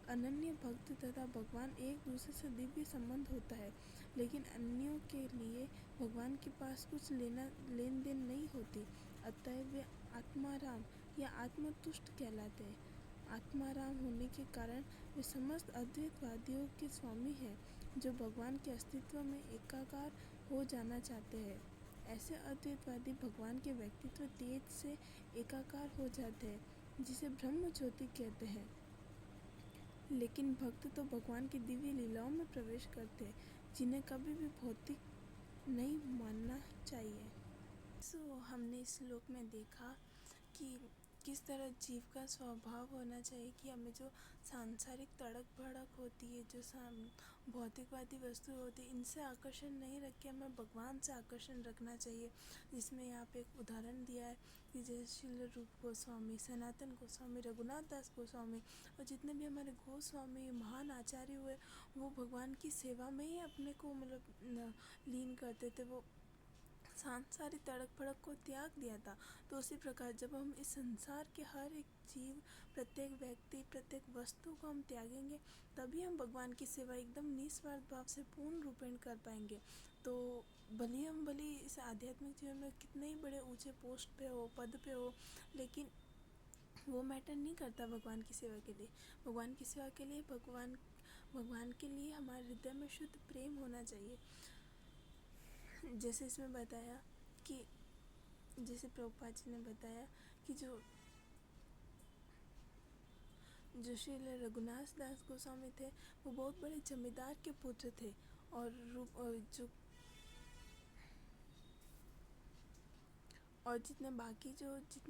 अनन्य भक्त तथा भगवान एक दूसरे से दिव्य संबंध होता है, लेकिन अन्यों के लिए भगवान के पास कुछ लेन देन नहीं होती, अतः वे आत्माराम या आत्मतुष्ट कहलाते हैं। आत्माराम होने के कारण वे समस्त अद्वैतवादियों के स्वामी हैं, जो भगवान के अस्तित्व में एकाकार हो जाना चाहते हैं। ऐसे अद्वैतवादी भगवान के व्यक्तित्व तेज से एकाकार हो जाते हैं, जिसे ब्रह्म ज्योति कहते हैं। लेकिन भक्त तो भगवान की दिव्य लीलाओं में प्रवेश करते हैं, जिन्हें कभी भी भौतिक नहीं मानना चाहिए। हमने इस श्लोक में देखा कि किस तरह जीव का स्वभाव होना चाहिए कि हमें जो सांसारिक तड़क भड़क होती है, जो भौतिकवादी वस्तु होती है, इनसे आकर्षण नहीं रख के हमें भगवान से आकर्षण रखना चाहिए। जिसमें यहाँ पे एक उदाहरण दिया है कि जैसे श्रील रूप गोस्वामी, सनातन गोस्वामी, रघुनाथ दास गोस्वामी और जितने भी हमारे गोस्वामी महान आचार्य हुए, वो भगवान की सेवा में ही अपने को लीन करते थे। वो सांसारिक तड़क भड़क को त्याग दिया था। तो उसी प्रकार जब हम इस संसार के हर एक जीव, प्रत्येक व्यक्ति, प्रत्येक वस्तु को हम त्यागेंगे, तभी हम भगवान की सेवा एकदम निस्वार्थ भाव से पूर्ण रूपेण कर पाएंगे। तो भले इस आध्यात्मिक जीवन में कितने ही बड़े ऊंचे पोस्ट पे हो, पद पे हो, लेकिन वो मैटर नहीं करता भगवान की सेवा के लिए। भगवान की सेवा के लिए भगवान के लिए हमारे हृदय में शुद्ध प्रेम होना चाहिए। जैसे इसमें बताया कि जैसे प्रभुपाद जी ने बताया कि जो श्री रघुनाथ दास गोस्वामी थे, वो बहुत बड़े जमींदार के पुत्र थे और जितने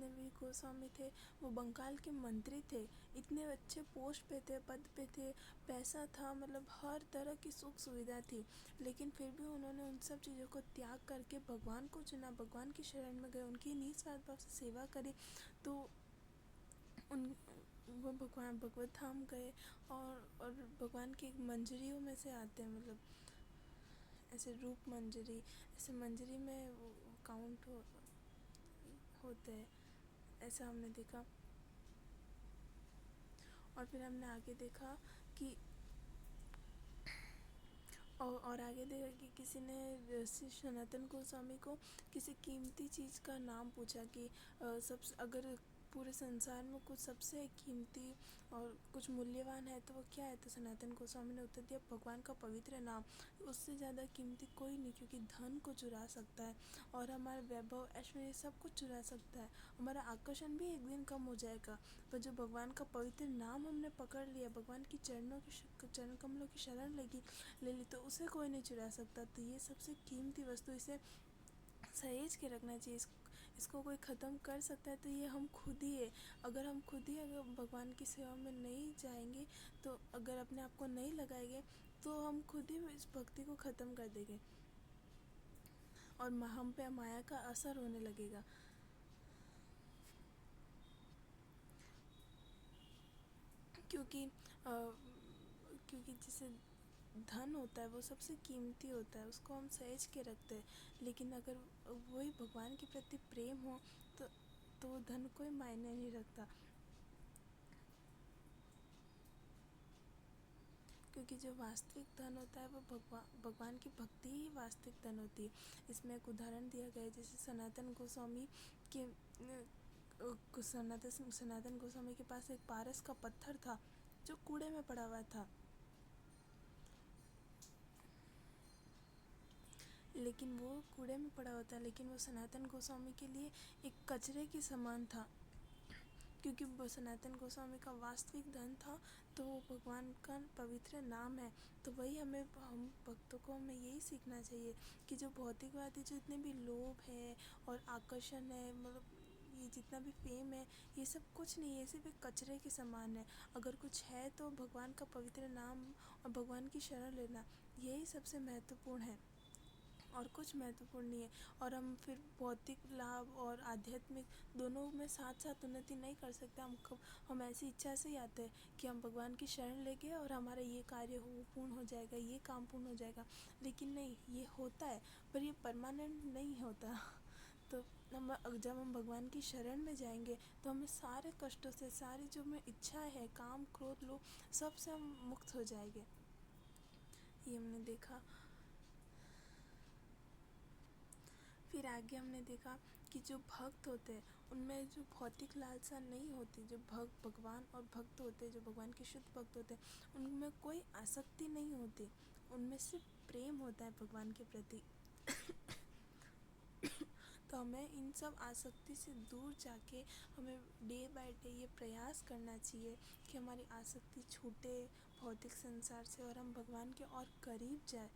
भी गोस्वामी थे वो बंगाल के मंत्री थे। इतने अच्छे पोस्ट पे थे, पद पे थे, पैसा था, मतलब हर तरह की सुख सुविधा थी, लेकिन फिर भी उन्होंने उन सब चीज़ों को त्याग करके भगवान को चुना, भगवान की शरण में गए, उनकी निस्वार्थ भाव से सेवा करी। तो वो भगवत धाम गए और भगवान की मंजरियों में से आते हैं, मतलब ऐसे रूप मंजरी, ऐसे मंजरी में वो काउंट होते हैं, ऐसा हमने देखा। और फिर हमने आगे देखा कि और आगे देखा कि किसी ने श्री सनातन गोस्वामी को किसी कीमती चीज़ का नाम पूछा कि अगर पूरे संसार में कुछ सबसे कीमती और कुछ मूल्यवान है तो वो क्या है। तो सनातन गोस्वामी ने उत्तर दिया, भगवान का पवित्र नाम। उससे ज़्यादा कीमती कोई नहीं, क्योंकि धन को चुरा सकता है और हमारा वैभव, ऐश्वर्य सब कुछ चुरा सकता है। हमारा आकर्षण भी एक दिन कम हो जाएगा, पर जो भगवान का पवित्र नाम हमने पकड़ लिया, भगवान की चरण कमलों की शरण ले ली, तो उसे कोई नहीं चुरा सकता। तो ये सबसे कीमती वस्तु, इसे सहेज के रखना चाहिए। इसको कोई ख़त्म कर सकता है तो ये हम खुद ही है। अगर हम खुद ही अगर भगवान की सेवा में नहीं जाएंगे, तो अगर अपने आप को नहीं लगाएंगे, तो हम खुद ही इस भक्ति को ख़त्म कर देंगे और हम पे माया का असर होने लगेगा। क्योंकि जैसे धन होता है वो सबसे कीमती होता है, उसको हम सहेज के रखते हैं, लेकिन अगर वही भगवान के प्रति प्रेम हो तो वो धन कोई मायने नहीं रखता। क्योंकि जो वास्तविक धन होता है वो भगवान की भक्ति ही वास्तविक धन होती है। इसमें एक उदाहरण दिया गया है, जैसे सनातन गोस्वामी के सनातन गोस्वामी के पास एक पारस का पत्थर था जो कूड़े में पड़ा हुआ था, लेकिन वो कूड़े में पड़ा हुआ था, लेकिन वो सनातन गोस्वामी के लिए एक कचरे के समान था, क्योंकि वो सनातन गोस्वामी का वास्तविक धन था, तो वो भगवान का पवित्र नाम है। तो वही हम भक्तों को हमें यही सीखना चाहिए कि जो भौतिकवादी जितने भी लोभ है और आकर्षण है, मतलब ये जितना भी फेम है, ये सब कुछ नहीं है, सिर्फ एक कचरे के समान है। अगर कुछ है तो भगवान का पवित्र नाम और भगवान की शरण लेना, यही सबसे महत्वपूर्ण है और कुछ महत्वपूर्ण नहीं है। और हम फिर भौतिक लाभ और आध्यात्मिक दोनों में साथ साथ उन्नति नहीं कर सकते। हम ऐसी इच्छा से ही आते हैं कि हम भगवान की शरण लेंगे और हमारा ये कार्य पूर्ण हो जाएगा, ये काम पूर्ण हो जाएगा, लेकिन नहीं, ये होता है पर ये परमानेंट नहीं होता। तो जब हम भगवान की शरण में जाएंगे तो हमें सारे कष्टों से, सारी जो हमें इच्छाएं है, काम क्रोध लोभ, सब से हम मुक्त हो जाएंगे। ये हमने देखा। फिर आगे हमने देखा कि जो भक्त होते हैं उनमें जो भौतिक लालसा नहीं होती। जो भगवान और भक्त होते हैं, जो भगवान के शुद्ध भक्त होते हैं, उनमें कोई आसक्ति नहीं होती, उनमें सिर्फ प्रेम होता है भगवान के प्रति। तो हमें इन सब आसक्ति से दूर जाके हमें डे बाय डे ये प्रयास करना चाहिए कि हमारी आसक्ति छूटे भौतिक संसार से और हम भगवान के और करीब जाए,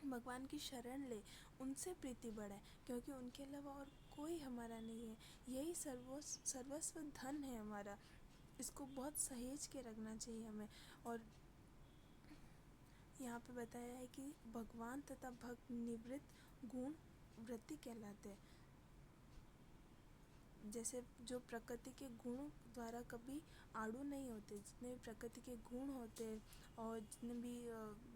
भगवान की शरण ले, उनसे प्रीति बढ़ाए, क्योंकि उनके अलावा और कोई हमारा नहीं है। यही सर्वस्व धन है हमारा। इसको बहुत सहेज के रखना चाहिए हमें। और यहाँ पे बताया है कि भगवान तथा भक्त निवृत्त गुण वृत्ति कहलाते हैं। जैसे जो प्रकृति के गुण द्वारा कभी आड़ू नहीं होते, जितने भी प्रकृति के गुण होते और जितने भी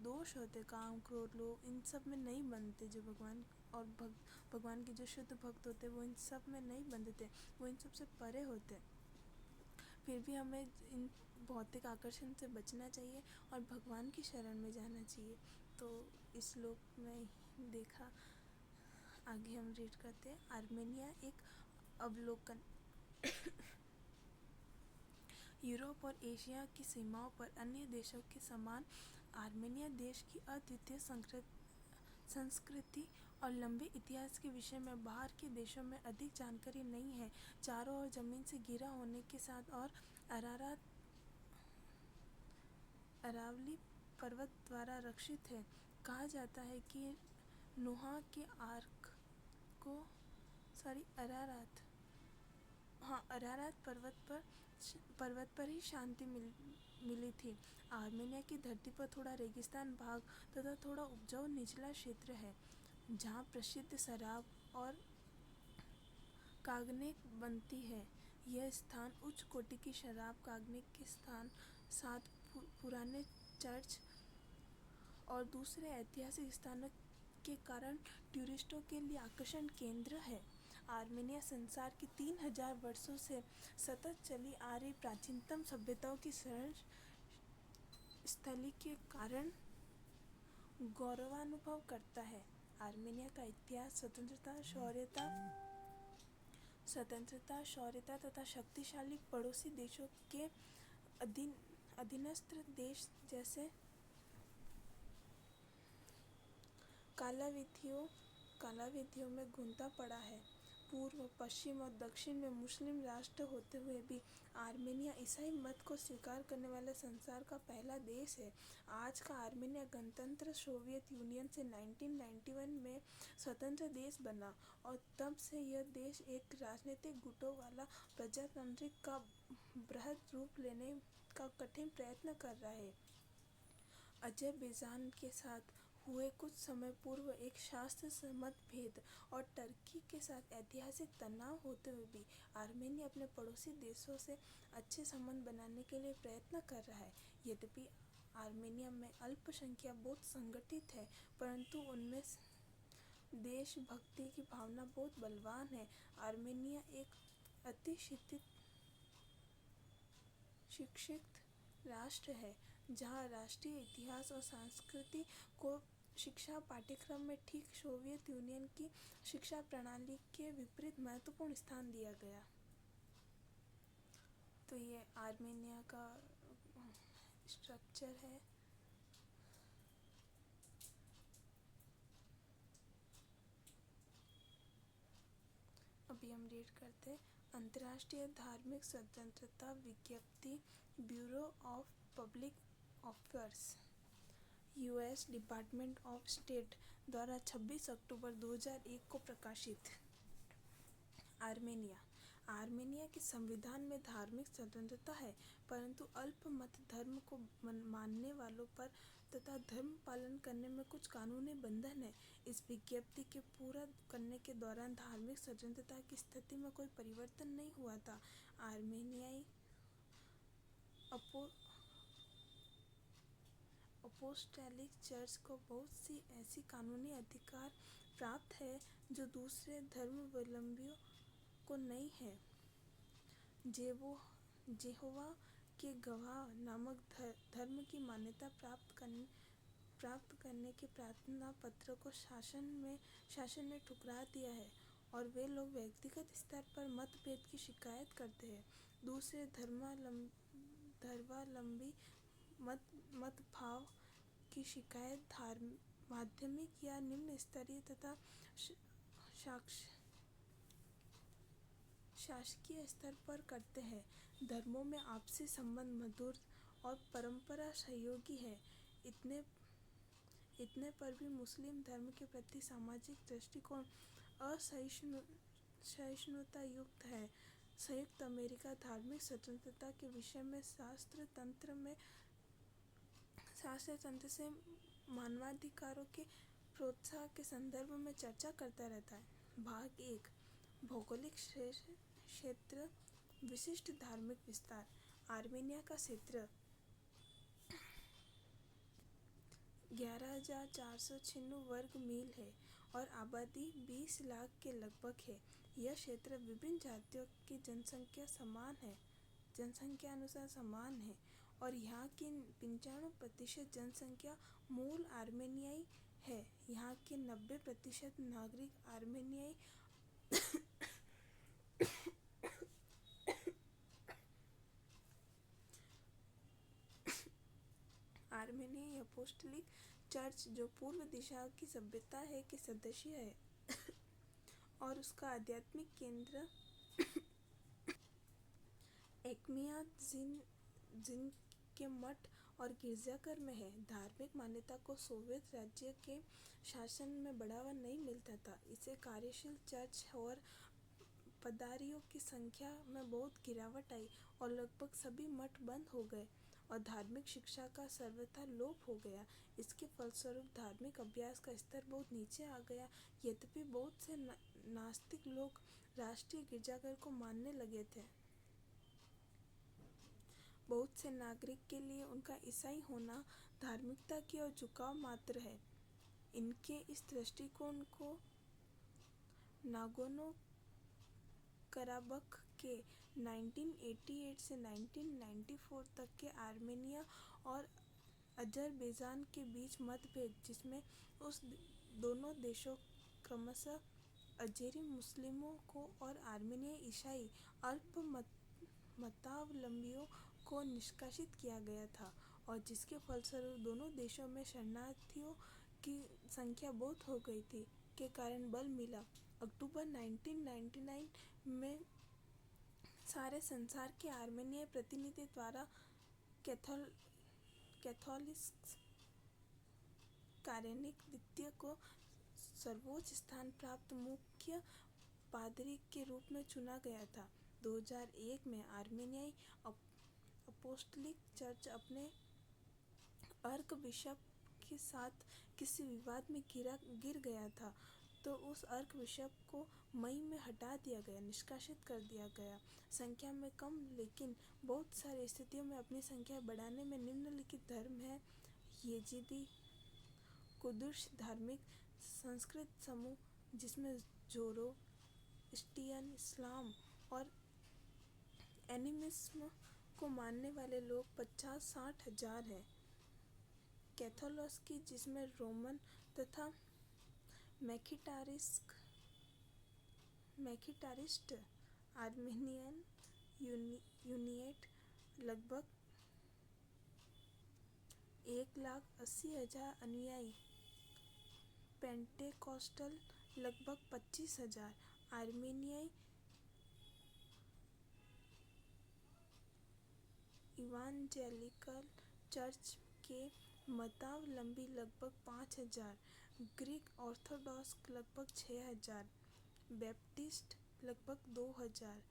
दोष होते, काम क्रोध लोभ, इन सब में नहीं बनते। जो भगवान और भगवान के जो शुद्ध भक्त होते वो इन सब में नहीं बनते, वो इन सब से परे होते। फिर भी हमें इन भौतिक आकर्षण से बचना चाहिए और भगवान की शरण में जाना चाहिए। तो इस श्लोक में देखा। आगे हम रीड करते हैं। आर्मेनिया एक अवलोकन। यूरोप और एशिया की सीमाओं पर अन्य देशों के समान आर्मेनिया देश की अद्वितीय संस्कृति और लंबे इतिहास के विषय में बाहर के देशों में अधिक जानकारी नहीं है। चारों ओर जमीन से घिरा होने के साथ और अरावली पर्वत द्वारा रक्षित है। कहा जाता है कि नोहा के आर्क को अरारात पर्वत पर ही शांति मिली थी। आर्मेनिया की धरती पर थोड़ा रेगिस्तान भाग तथा थोड़ा उपजाऊ निचला क्षेत्र है, जहाँ प्रसिद्ध शराब और कागनेक बनती है। यह स्थान उच्च कोटि की शराब कागनेक के साथ पुराने चर्च और दूसरे ऐतिहासिक स्थानों के कारण टूरिस्टों के लिए आकर्षण केंद्र है। आर्मेनिया संसार की 3000 वर्षों से सतत चली आ रही प्राचीनतम सभ्यताओं की शरण स्थली के कारण गौरवानुभव करता है। आर्मेनिया का इतिहास स्वतंत्रता, शौर्यता तथा शक्तिशाली पड़ोसी देशों के अधीनस्थ देश जैसे कालाविधियों में घुलता पड़ा है। पूर्व, पश्चिम और दक्षिण में मुस्लिम राष्ट्र होते हुए भी आर्मेनिया ईसाई मत को स्वीकार करने वाले संसार का पहला देश है। आज का आर्मेनिया गणतंत्र सोवियत यूनियन से 1991 में स्वतंत्र देश बना और तब से यह देश एक राजनीतिक गुटों वाला प्रजातांत्रिक का बृहद रूप लेने का कठिन प्रयत्न कर रहा है। अजरबैजान के साथ हुए कुछ समय पूर्व एक शास्त्र मतभेद और टर्की के साथ ऐतिहासिक तनाव होते हुए भी आर्मेनिया अपने पड़ोसी देशों से अच्छे संबंध बनाने के लिए प्रयत्न कर रहा है। यद्यपि आर्मेनिया में अल्पसंख्यक बहुत संगठित है, परंतु उनमें देशभक्ति की भावना बहुत बलवान है। आर्मेनिया एक अति शिक्षित राष्ट्र है जहाँ राष्ट्रीय इतिहास और संस्कृति को शिक्षा पाठ्यक्रम में ठीक सोवियत यूनियन की शिक्षा प्रणाली के विपरीत महत्वपूर्ण स्थान दिया गया। तो ये आर्मेनिया का स्ट्रक्चर है। अभी हम रीड करते हैं। अंतर्राष्ट्रीय धार्मिक स्वतंत्रता विज्ञप्ति, bureau of public affairs, US department of state द्वारा 26 अक्टूबर 2001 को प्रकाशित। आर्मेनिया के संविधान में धार्मिक स्वतंत्रता है, परंतु अल्पमत धर्म को मानने वालों पर तथा धर्म पालन करने में कुछ कानूनी बंधन है। इस विज्ञप्ति के पूरा करने के दौरान धार्मिक स्वतंत्रता की स्थिति में कोई परिवर्तन नहीं हुआ था। आर्मेनियाई अपोस्टोलिक चर्च को बहुत सी ऐसी कानूनी अधिकार प्राप्त है जो दूसरे धर्मावलंबियों को नहीं है। जेहोवा के गवाह नामक धर्म की मान्यता प्राप्त करने के प्रार्थना पत्र को शासन ने ठुकरा दिया है और वे लोग व्यक्तिगत स्तर पर मतभेद की शिकायत करते हैं। दूसरे धर्मावलंबी मतभाव की शिकायत माध्यमिक या निम्न स्तरीय तथा शासकीय स्तर पर करते हैं। धर्मों में आपसी संबंध मधुर और परंपरा सहयोगी है। इतने पर भी मुस्लिम धर्म के प्रति सामाजिक दृष्टिकोण असहिष्णुता युक्त है। संयुक्त अमेरिका धार्मिक स्वतंत्रता के विषय में शास्त्र तंत्र से मानवाधिकारों के प्रोत्साहन के संदर्भ में चर्चा करता रहता है। भाग 1, भौगोलिक क्षेत्र, विशिष्ट धार्मिक विस्तार। आर्मेनिया का क्षेत्र 11,496 वर्ग मील है और आबादी 20 लाख के लगभग है। यह क्षेत्र विभिन्न जातियों की जनसंख्या अनुसार समान है और यहाँ की 95% जनसंख्या मूल आर्मेनियाई है। यहाँ के 90% नागरिक आर्मेनियाई अपोस्टोलिक चर्च, जो पूर्व दिशा की सभ्यता है, के सदस्य है और उसका आध्यात्मिक केंद्र एक्मिया जिन के मठ और गिरजाघर में है। धार्मिक मान्यता को सोवियत राज्य के शासन में बढ़ावा नहीं मिलता था। इससे कार्यशील चर्च और पदारियों की संख्या में बहुत गिरावट आई और लगभग सभी मठ बंद हो गए और धार्मिक शिक्षा का सर्वथा लोप हो गया। इसके फलस्वरूप धार्मिक अभ्यास का स्तर बहुत नीचे आ गया। यद्यपि बहुत से नास्तिक लोग राष्ट्रीय गिरजाघर को मानने लगे थे, बहुत से नागरिक के लिए उनका ईसाई होना धार्मिकता की ओर झुकाव मात्र है। इनके इस दृष्टिकोण को नागोर्नो कराबख के 1988 से 1994 तक के आर्मेनिया और अजरबैजान के बीच मतभेद, जिसमें उस दोनों देशों क्रमशः अज़ेरी मुस्लिमों को और आर्मेनियाई ईसाई अल्पमतावलंबियों को निष्कासित किया गया था और जिसके फलस्वरूप दोनों देशों में शरणार्थियों की संख्या बहुत हो गई थी के कारण बल मिला। अक्टूबर 1999 में सारे संसार के आर्मेनियाई प्रतिनिधि द्वारा कैथोलिक कारेनिक द्वितीय को सर्वोच्च स्थान प्राप्त मुख्य पादरी के रूप में चुना गया था। 2001 में आर्मेनियाई अपोस्टोलिक चर्च अपने अर्क बिशप के साथ किसी विवाद में गिर गया था, तो उस अर्क बिशप को मई में हटा दिया गया, निष्कासित कर दिया गया। संख्या में कम लेकिन बहुत सारी स्थितियों में अपनी संख्या बढ़ाने में निम्नलिखित धर्म है: येज़ीदी, कुर्दिश धार्मिक संस्कृत समूह जिसमें ज़ोरोस्ट्रियन, इस्लाम और एनिमिज्म को मानने वाले लोग 50-60 हजार हैं। कैथोलिक जिसमें रोमन तथा मैकिटारिस्ट, आर्मेनियन यूनिएट लगभग 1,80,000 अनुयायी, पेंटेकोस्टल लगभग 25,000, आर्मेनियाई इवांजेलिकल चर्च के मतावलंबी लगभग 5,000, ग्रीक ऑर्थोडॉक्स लगभग 6,000, बैप्टिस्ट लगभग 2,000,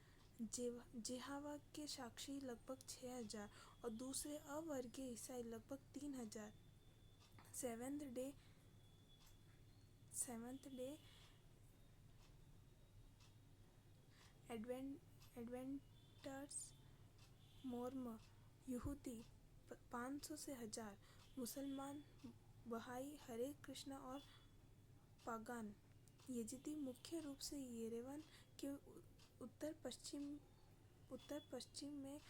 जेहोवा के साक्षी लगभग 6,000 और दूसरे अवर्गीय ईसाई लगभग 3,000। सेवंथ डे एडवेंटर्स, मोर्मन, यहूदी 500 से 1,000, मुसलमान, बहाई, हरे कृष्णा और पागान। यजीदी मुख्य रूप से येरेवन के उत्तर पश्चिम में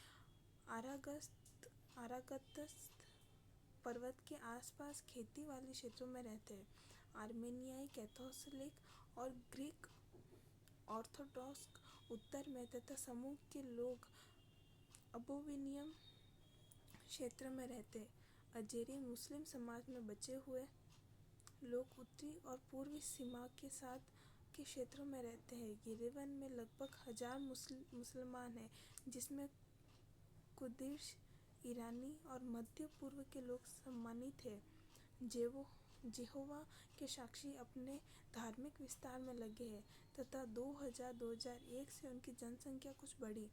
आरागत्स पर्वत के आसपास खेती वाले क्षेत्रों में रहते हैं। आर्मेनियाई कैथोलिक और ग्रीक ऑर्थोडॉक्स उत्तर में तथा समूह के लोग अबोविनियन क्षेत्र में रहते हैं। अजेरी मुस्लिम समाज में बचे हुए लोग उत्तरी और पूर्वी सीमा के साथ के क्षेत्रों में रहते हैं। येरेवन में लगभग 1,000 मुसलमान हैं, जिसमें कुर्दिश, ईरानी और मध्य पूर्व के लोग सम्मानित हैं। जेहोवा के साक्षी अपने धार्मिक विस्तार में लगे हैं तथा 2001 से उनकी जनसंख्या कुछ बढ़ी।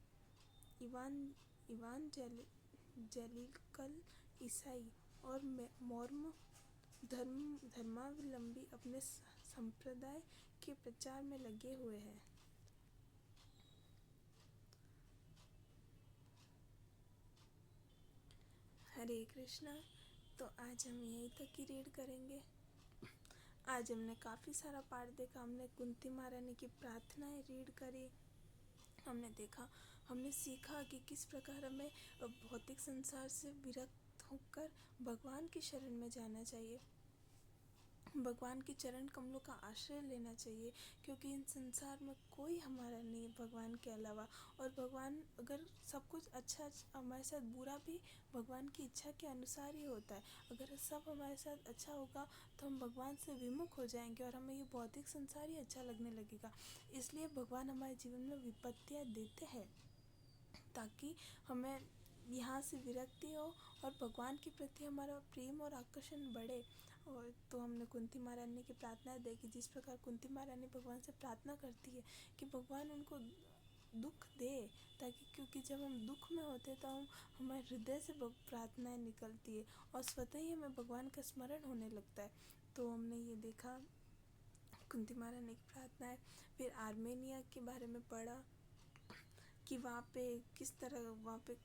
इवांजेलिकल ईसाई और मोर्मन धर्मावलंबी अपने संप्रदाय के प्रचार में लगे हुए हैं। हरे कृष्णा। तो आज हम यहीं तक ही रीड करेंगे। आज हमने काफ़ी सारा पाठ देखा। हमने कुंती महारानी की प्रार्थनाएं रीड करी। हमने सीखा कि किस प्रकार हमें भौतिक संसार से विरक्त होकर भगवान की शरण में जाना चाहिए, भगवान के चरण कमलों का आश्रय लेना चाहिए, क्योंकि इन संसार में कोई हमारा नहीं है भगवान के अलावा। और भगवान अगर सब कुछ अच्छा हमारे साथ, बुरा भी भगवान की इच्छा के अनुसार ही होता है। अगर सब हमारे साथ अच्छा होगा तो हम भगवान से विमुख हो जाएंगे और हमें ये भौतिक संसार ही अच्छा लगने लगेगा। इसलिए भगवान हमारे जीवन में विपत्तियाँ देते हैं ताकि हमें यहाँ से विरक्ति हो और भगवान के प्रति हमारा प्रेम और आकर्षण बढ़े। और तो हमने कुंती महारानी की प्रार्थना देखी, जिस प्रकार कुंती महारानी भगवान से प्रार्थना करती है कि भगवान उनको दुख दे, ताकि क्योंकि जब हम दुख में होते हैं तो हमारे हृदय से प्रार्थनाएं निकलती है और स्वतः ही हमें भगवान का स्मरण होने लगता है। तो हमने ये देखा कुंती महारानी की प्रार्थनाएं। फिर आर्मेनिया के बारे में पढ़ा कि वहाँ पे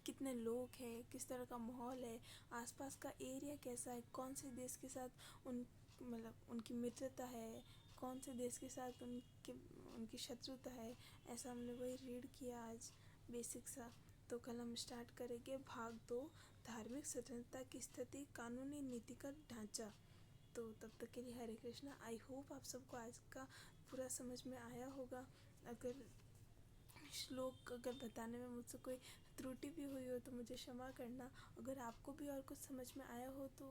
कितने लोग हैं, किस तरह का माहौल है, आसपास का एरिया कैसा है, कौन से देश के साथ उनकी मित्रता है, कौन से देश के साथ उनकी शत्रुता है। ऐसा हमने वही रीड किया आज बेसिक सा। तो कल हम स्टार्ट करेंगे भाग 2, धार्मिक स्वतंत्रता की स्थिति, कानूनी नीति का ढांचा। तो तब तक के लिए हरे कृष्णा। आई होप आप सबको आज का पूरा समझ में आया होगा। अगर श्लोक बताने में मुझसे कोई त्रुटि भी हुई हो तो मुझे क्षमा करना। अगर आपको भी और कुछ समझ में आया हो तो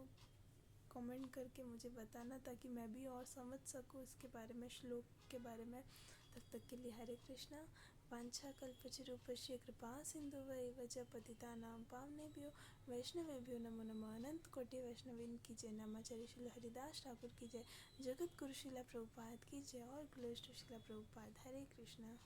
कमेंट करके मुझे बताना, ताकि मैं भी और समझ सकूं इसके बारे में, श्लोक के बारे में। तब तक के लिए हरे कृष्णा। वाञ्छाकल्पतरुभ्यश्च कृपा सिन्धुभ्येव च पतितानां पावनेभ्यो वैष्णवेभ्यो नमो नमः। अनंत कोटि वैष्णवीन की जय। नामाचार्य श्रील हरिदास ठाकुर की जय। जगत गुरु श्रील प्रभुपाद की जय और ग्लोरी टू श्रील प्रभुपाद। हरे कृष्णा।